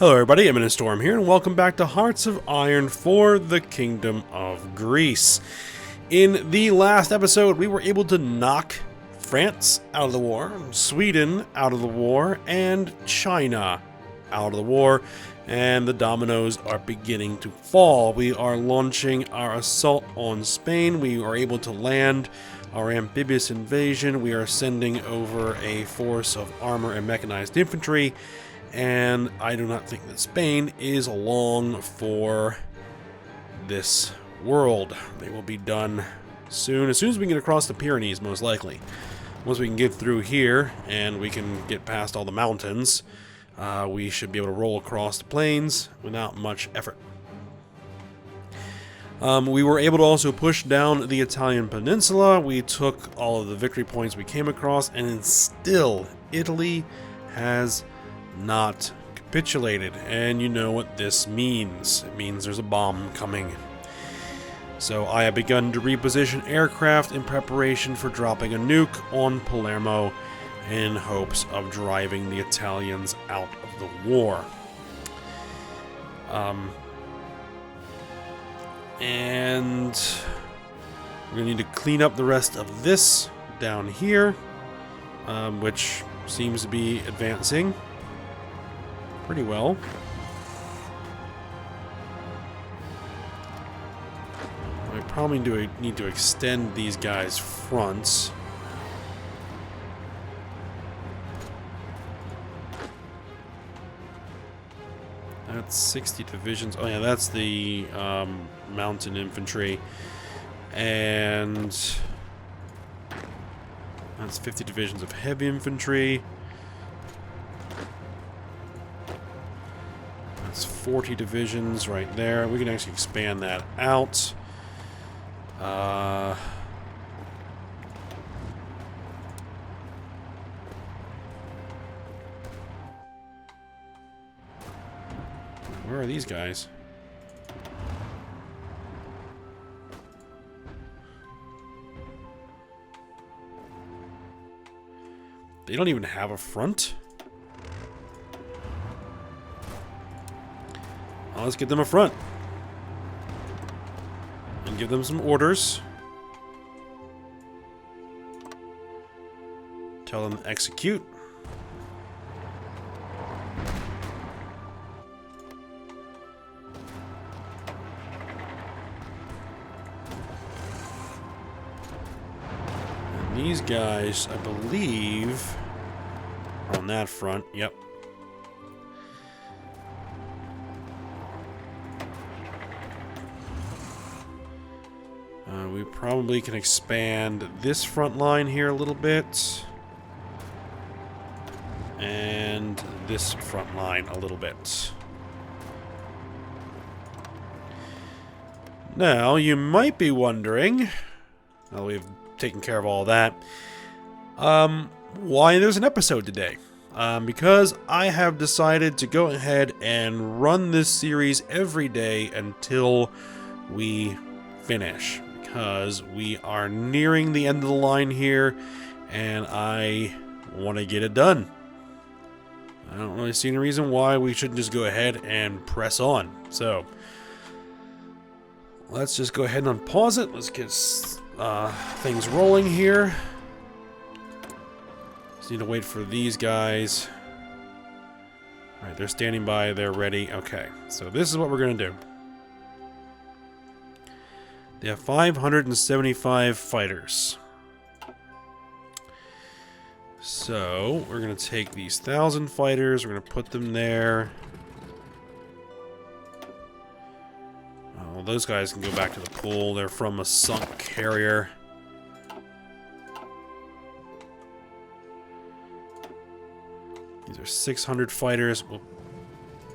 Hello everybody, I'm in a Storm here, and welcome back to Hearts of Iron for the Kingdom of Greece. In the last episode, we were able to knock France out of the war, Sweden out of the war, and China out of the war, and the dominoes are beginning to fall. We are launching our assault on Spain. We are able to land our amphibious invasion. We are sending over a force of armor and mechanized infantry, and I do not think that Spain is long for this world. They will be done soon as we can get across the Pyrenees, most likely. Once we can get through here and we can get past all the mountains, we should be able to roll across the plains without much effort. We were able to also push down the Italian peninsula. We took all of the victory points we came across, and still Italy has not capitulated, and you know what this means. It means there's a bomb coming. So I have begun to reposition aircraft in preparation for dropping a nuke on Palermo in hopes of driving the Italians out of the war. And we're going to need to clean up the rest of this down here, which seems to be advancing pretty well. We probably need to extend these guys' fronts. That's 60 divisions. Oh yeah, that's the mountain infantry. And that's 50 divisions of heavy infantry. That's 40 divisions right there. We can actually expand that out. Where are these guys? They don't even have a front? Well, let's get them a front. And give them some orders. Tell them to execute. And these guys, I believe, are on that front. Yep. We probably can expand this front line here a little bit. And this front line a little bit. Now, you might be wondering, now we've taken care of all that, why there's an episode today. Because I have decided to go ahead and run this series every day until we finish. Because we are nearing the end of the line here, and I want to get it done. I don't really see any reason why we shouldn't just go ahead and press on. So, let's just go ahead and unpause it. Let's get things rolling here. Just need to wait for these guys. Alright, they're standing by. They're ready. Okay, so this is what we're going to do. They have 575 fighters. So, we're going to take these 1,000 fighters, we're going to put them there. Oh, well, those guys can go back to the pool. They're from a sunk carrier. These are 600 fighters. We'll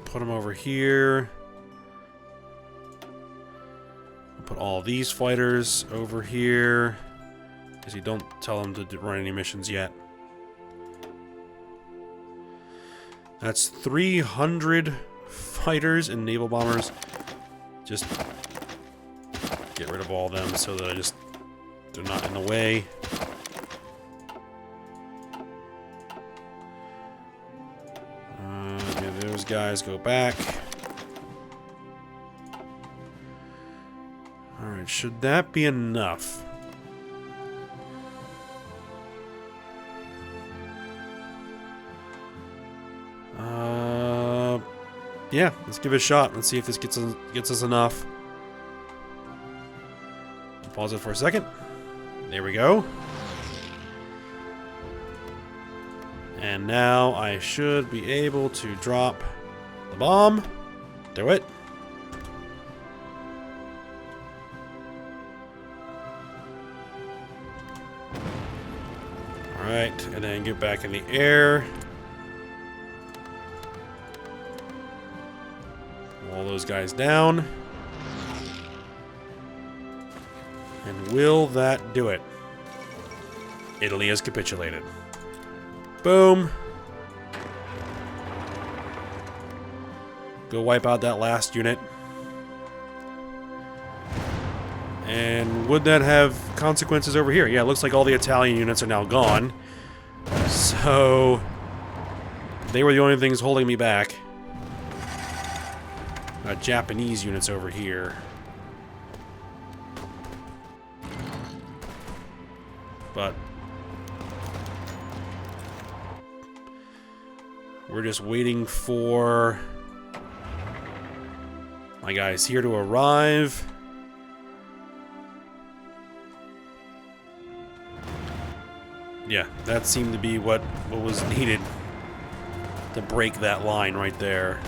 put them over here. Put all these fighters over here, because you don't tell them to run any missions yet. That's 300 fighters and naval bombers. Just get rid of all of them so that they're not in the way. guys go back. Alright, should that be enough? Yeah, let's give it a shot. Let's see if this gets us enough. Pause it for a second. There we go. And now I should be able to drop the bomb. Do it. Alright, and then get back in the air. All those guys down. And will that do it? Italy has capitulated. Boom. Go wipe out that last unit. And would that have consequences over here? Yeah, it looks like all the Italian units are now gone. So they were the only things holding me back. Japanese units over here. But we're just waiting for my guys here to arrive. Yeah, that seemed to be what was needed to break that line right there.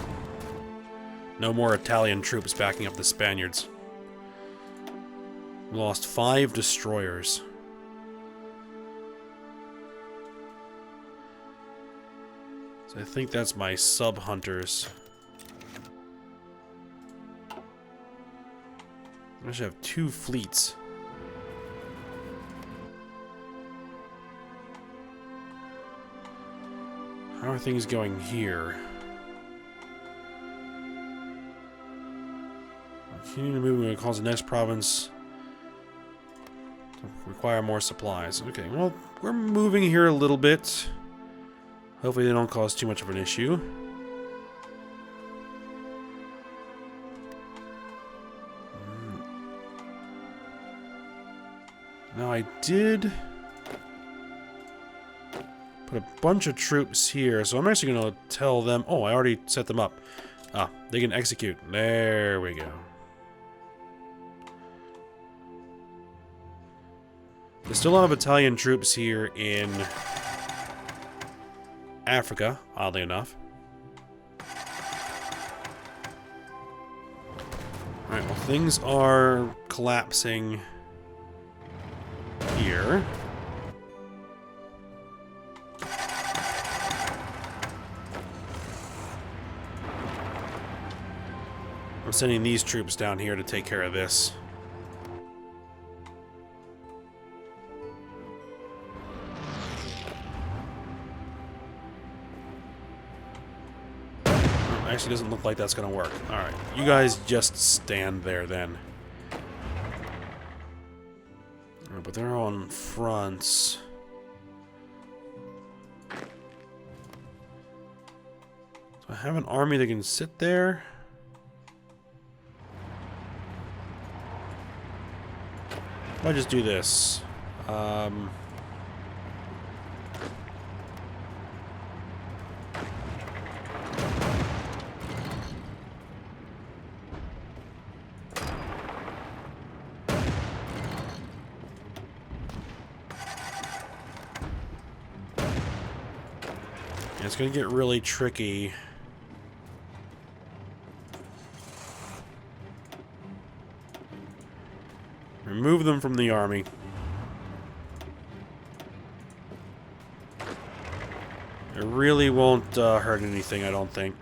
No more Italian troops backing up the Spaniards. We lost 5 destroyers. So I think that's my sub-hunters. I should have 2 fleets. How are things going here? Continuing to move will cause the next province to require more supplies. Okay, well, we're moving here a little bit. Hopefully they don't cause too much of an issue. Now I did put a bunch of troops here, so I'm actually going to tell them... Oh, I already set them up. Ah, they can execute. There we go. There's still a lot of Italian troops here in Africa, oddly enough. Alright, well, things are collapsing here. I'm sending these troops down here to take care of this. Actually doesn't look like that's gonna work. Alright, you guys just stand there then. Alright, but they're on fronts. Do I have an army that can sit there? If I just do this. It's going to get really tricky. Remove them from the army. It really won't hurt anything, I don't think.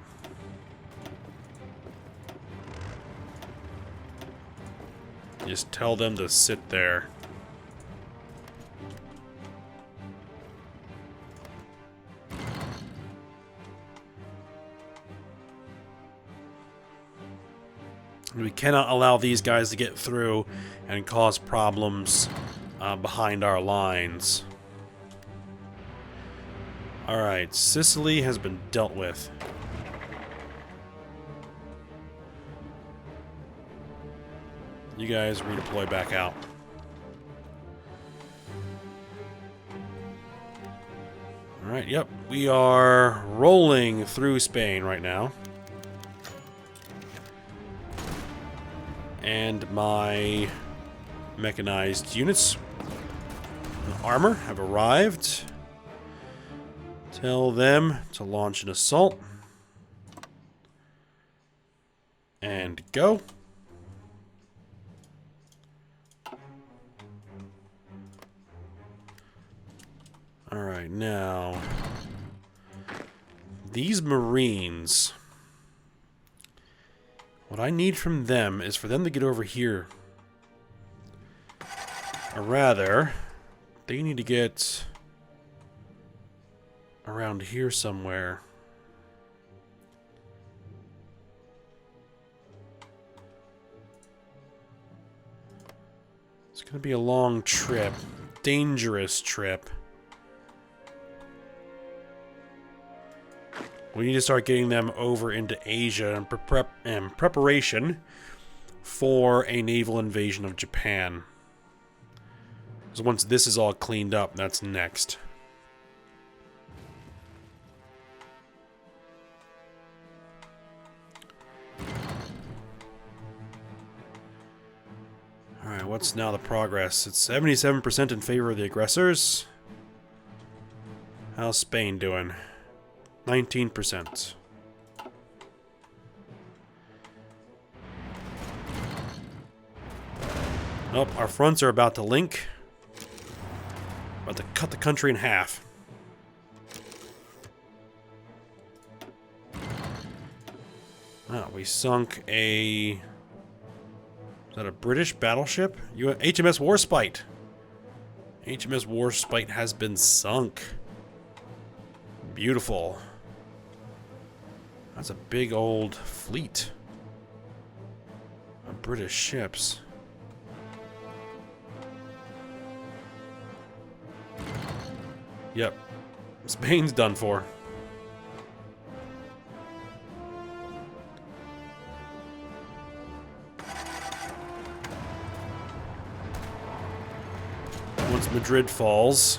Just tell them to sit there. We cannot allow these guys to get through and cause problems behind our lines. Alright, Sicily has been dealt with. You guys redeploy back out. Alright, yep. We are rolling through Spain right now. And my mechanized units and armor have arrived. Tell them to launch an assault. And go. Alright, now these Marines, what I need from them is for them to get over here. Or rather, they need to get around here somewhere. It's going to be a long trip. Dangerous trip. We need to start getting them over into Asia in preparation for a naval invasion of Japan. So once this is all cleaned up, that's next. Alright, what's now the progress? It's 77% in favor of the aggressors. How's Spain doing? 19%. Nope, our fronts are about to link. About to cut the country in half. Oh, we sunk a... Is that a British battleship? HMS Warspite. HMS Warspite has been sunk. Beautiful. That's a big old fleet of British ships. Yep. Spain's done for. Once Madrid falls,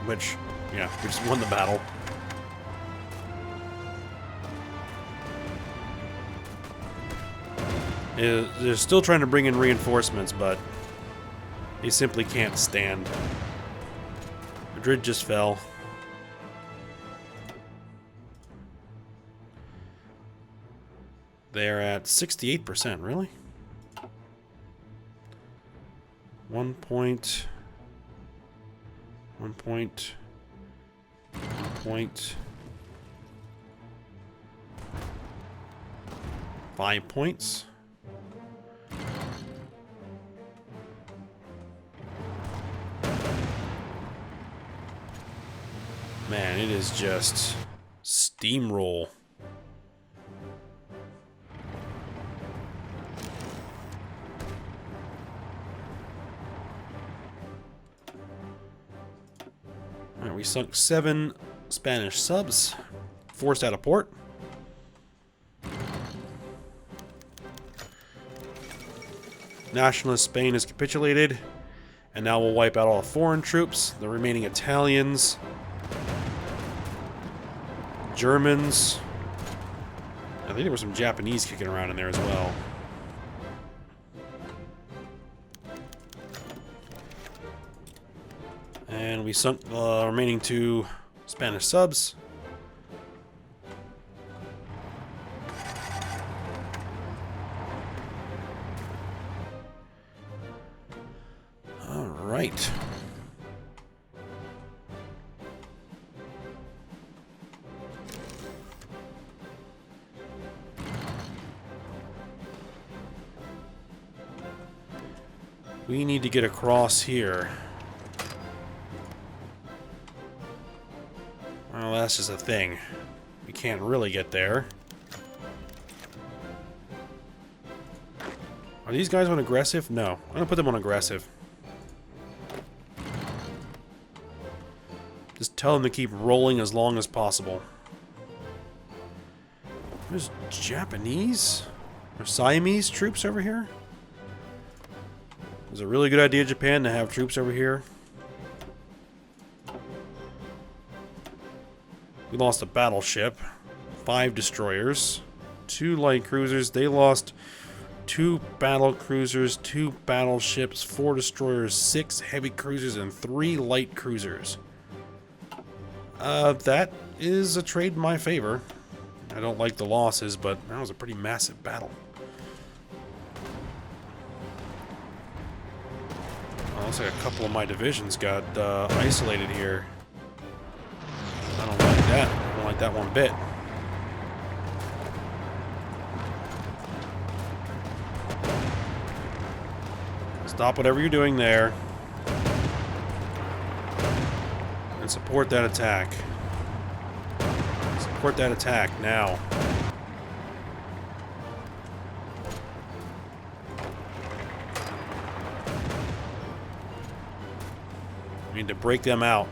which, yeah, we just won the battle. They're still trying to bring in reinforcements, but they simply can't stand. Madrid just fell. They're at 68%, really? 1 point... 5 points. Man, it is just steamroll. Alright, we sunk 7 Spanish subs, forced out of port. Nationalist Spain has capitulated, and now we'll wipe out all the foreign troops, the remaining Italians, Germans. I think there were some Japanese kicking around in there as well. And we sunk the remaining 2 Spanish subs. All right. We need to get across here. Well, that's just a thing. We can't really get there. Are these guys on aggressive? No. I'm gonna put them on aggressive. Just tell them to keep rolling as long as possible. There's Japanese? Are Siamese troops over here? Is it a really good idea, Japan, to have troops over here? We lost a battleship, 5 destroyers, 2 light cruisers. They lost 2 battle cruisers, 2 battleships, 4 destroyers, 6 heavy cruisers, and 3 light cruisers. That is a trade in my favor. I don't like the losses, but that was a pretty massive battle. Looks like a couple of my divisions got isolated here. I don't like that. I don't like that one bit. Stop whatever you're doing there. And support that attack. Support that attack now. We need to break them out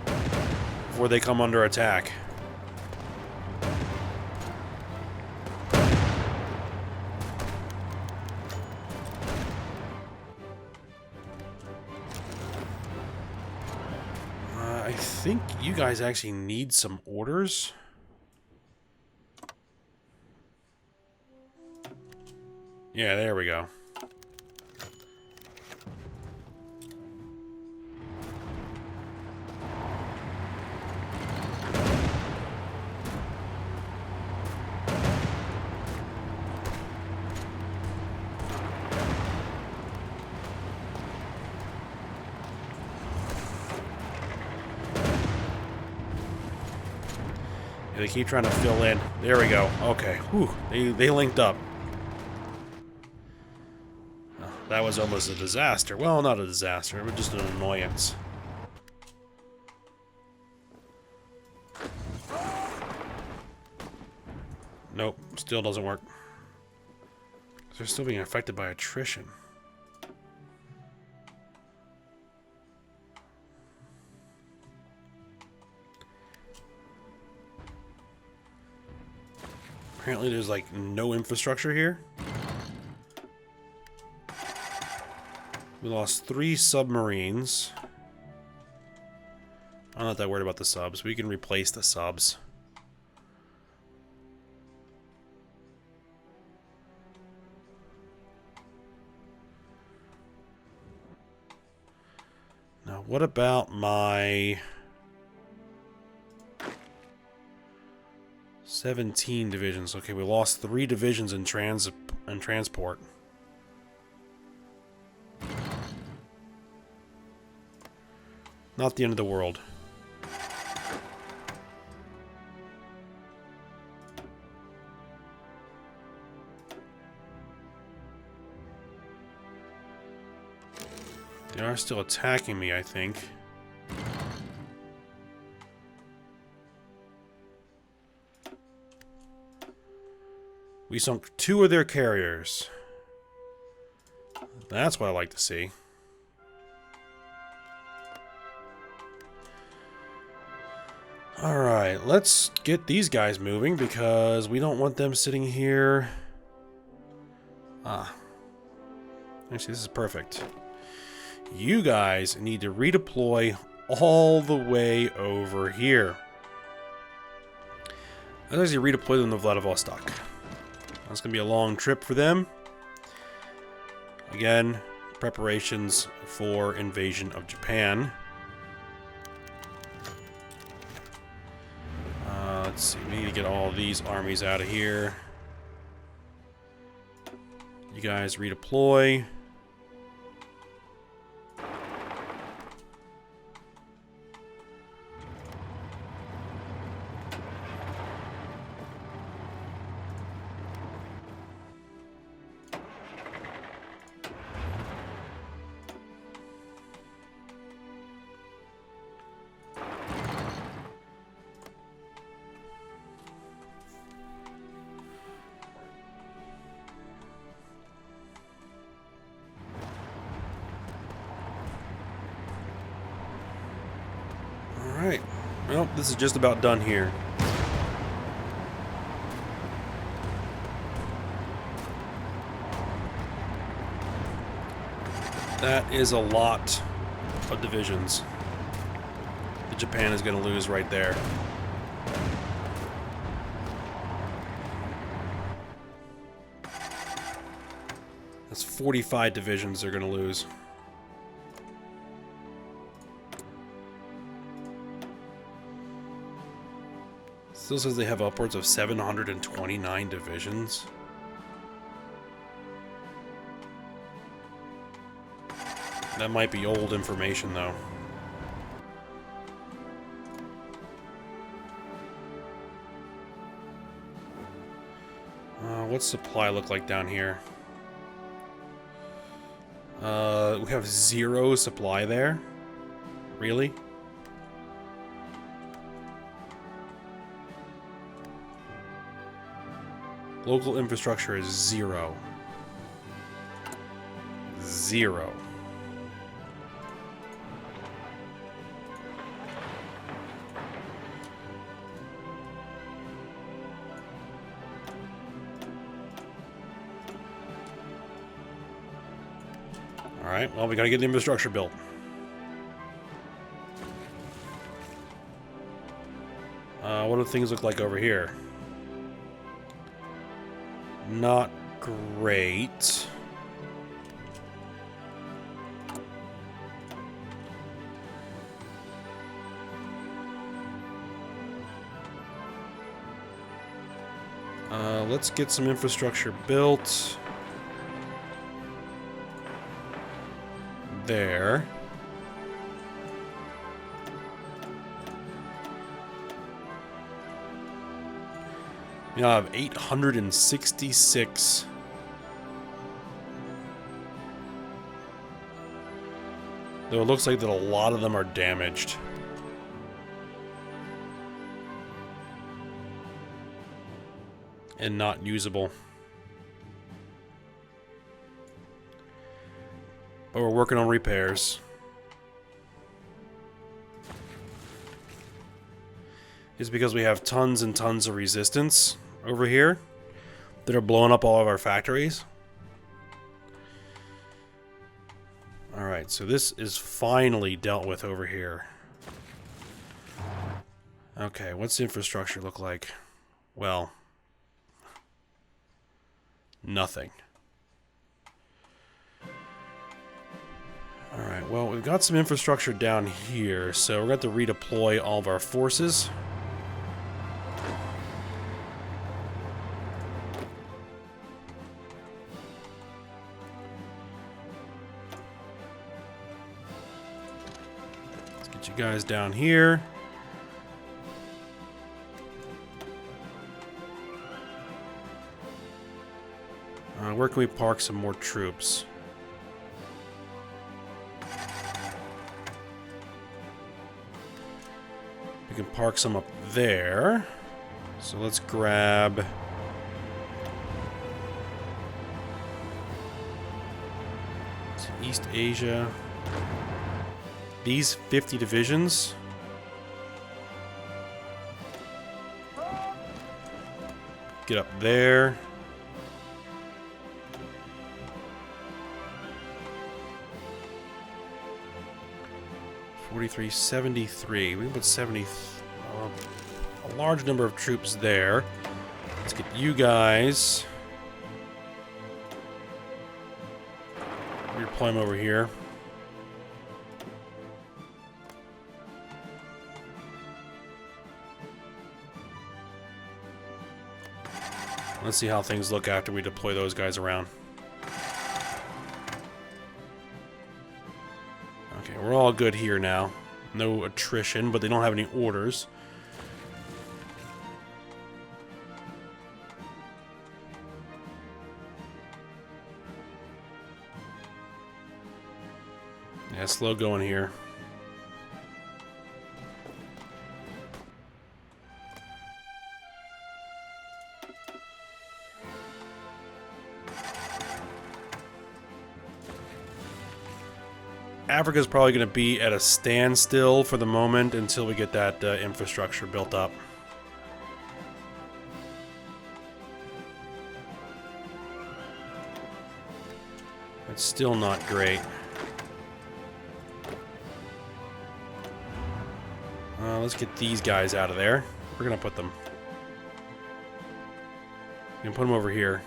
before they come under attack. I think you guys actually need some orders. Yeah, there we go. They keep trying to fill in. There we go. Okay. Whew. They linked up. Oh, that was almost a disaster. Well, not a disaster, but just an annoyance. Nope. Still doesn't work. They're still being affected by attrition. Apparently there's like no infrastructure here. We lost 3 submarines. I'm not that worried about the subs. We can replace the subs. Now, what about my 17 divisions? Okay, we lost 3 divisions in transport. Not the end of the world. They are still attacking me, I think. We sunk 2 of their carriers. That's what I like to see. Alright, let's get these guys moving because we don't want them sitting here. Actually, this is perfect. You guys need to redeploy all the way over here. I'd actually redeploy them to Vladivostok. That's going to be a long trip for them. Again, preparations for invasion of Japan. Let's see, we need to get all these armies out of here. You guys redeploy. Alright, well, this is just about done here. That is a lot of divisions that Japan is going to lose right there. That's 45 divisions they're going to lose. Still says they have upwards of 729 divisions. That might be old information, though. What's supply look like down here? We have 0 supply there? Really? Local infrastructure is 0. 0. Alright, well, we gotta get the infrastructure built. What do things look like over here? Not great. Let's get some infrastructure built. There. We now have 866. Though it looks like that a lot of them are damaged. And not usable. But we're working on repairs. It's because we have tons and tons of resistance over here that are blowing up all of our factories. Alright, so this is finally dealt with over here. Okay, what's the infrastructure look like? Well, nothing. Alright, well, we've got some infrastructure down here, so we're going to have to redeploy all of our forces. Let's get you guys down here. Where can we park some more troops? We can park some up there. So let's grab... East Asia. These 50 divisions. Get up there. We can put 70, a large number of troops there. Let's get you guys. Redeploy them over here. Let's see how things look after we deploy those guys around. Okay, we're all good here now. No attrition, but they don't have any orders. Yeah, slow going here. Africa's probably going to be at a standstill for the moment until we get that infrastructure built up. It's still not great. let's get these guys out of there. We're gonna put them. We're gonna put them over here.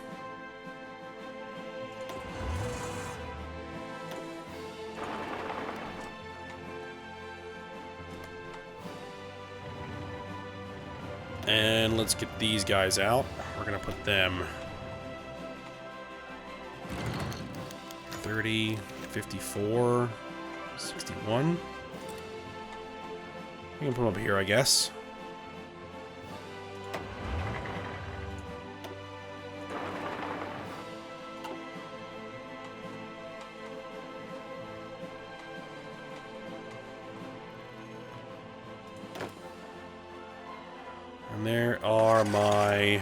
And let's get these guys out. We're gonna put them 30, 54, 61. We can put them up here, I guess. And there are my...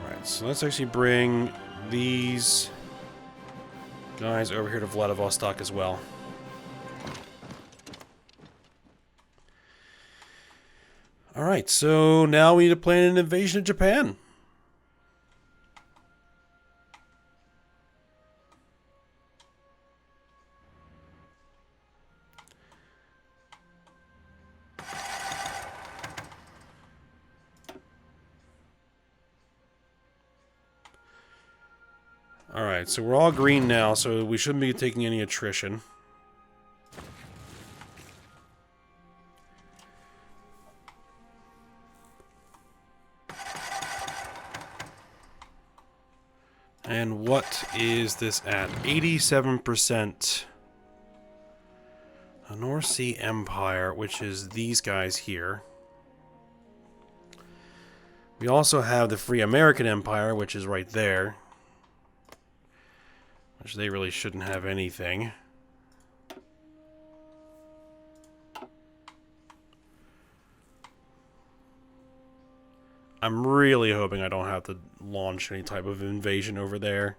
Alright, so let's actually bring these guys over here to Vladivostok as well. Alright, so now we need to plan an invasion of Japan. Alright, so we're all green now, so we shouldn't be taking any attrition. And what is this at? 87%. The North Sea Empire, which is these guys here. We also have the Free American Empire, which is right there. Which they really shouldn't have anything. I'm really hoping I don't have to launch any type of invasion over there.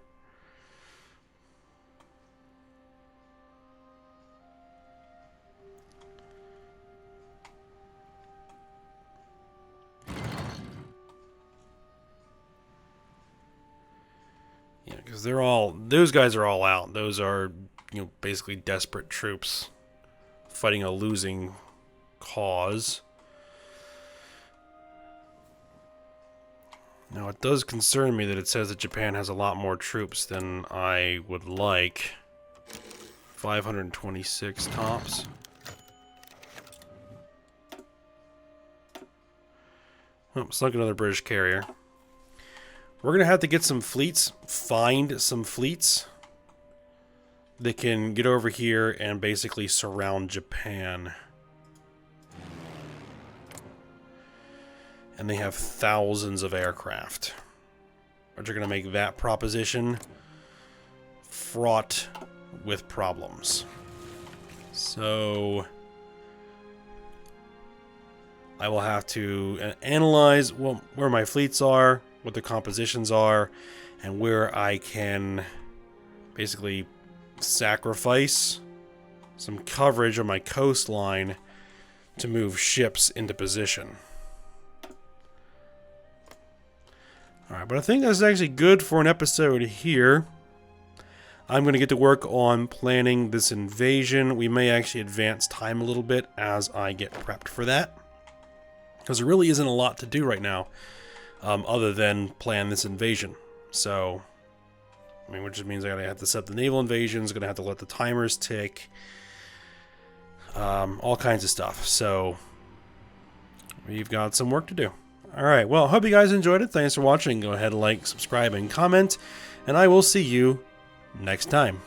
Yeah, because those guys are all out. Those are, basically desperate troops fighting a losing cause. Now, it does concern me that it says that Japan has a lot more troops than I would like. 526 tops. Oh, sunk another British carrier. We're going to have to get some fleets, find some fleets that can get over here and basically surround Japan. And they have thousands of aircraft, which are going to make that proposition fraught with problems. So I will have to analyze where my fleets are, what the compositions are, and where I can basically sacrifice some coverage on my coastline to move ships into position. Alright, but I think that's actually good for an episode here. I'm going to get to work on planning this invasion. We may actually advance time a little bit as I get prepped for that. Because there really isn't a lot to do right now, other than plan this invasion. So, which just means I'm going to have to set the naval invasions, going to have to let the timers tick, all kinds of stuff. So, we've got some work to do. Alright, well, hope you guys enjoyed it. Thanks for watching. Go ahead and like, subscribe, and comment. And I will see you next time.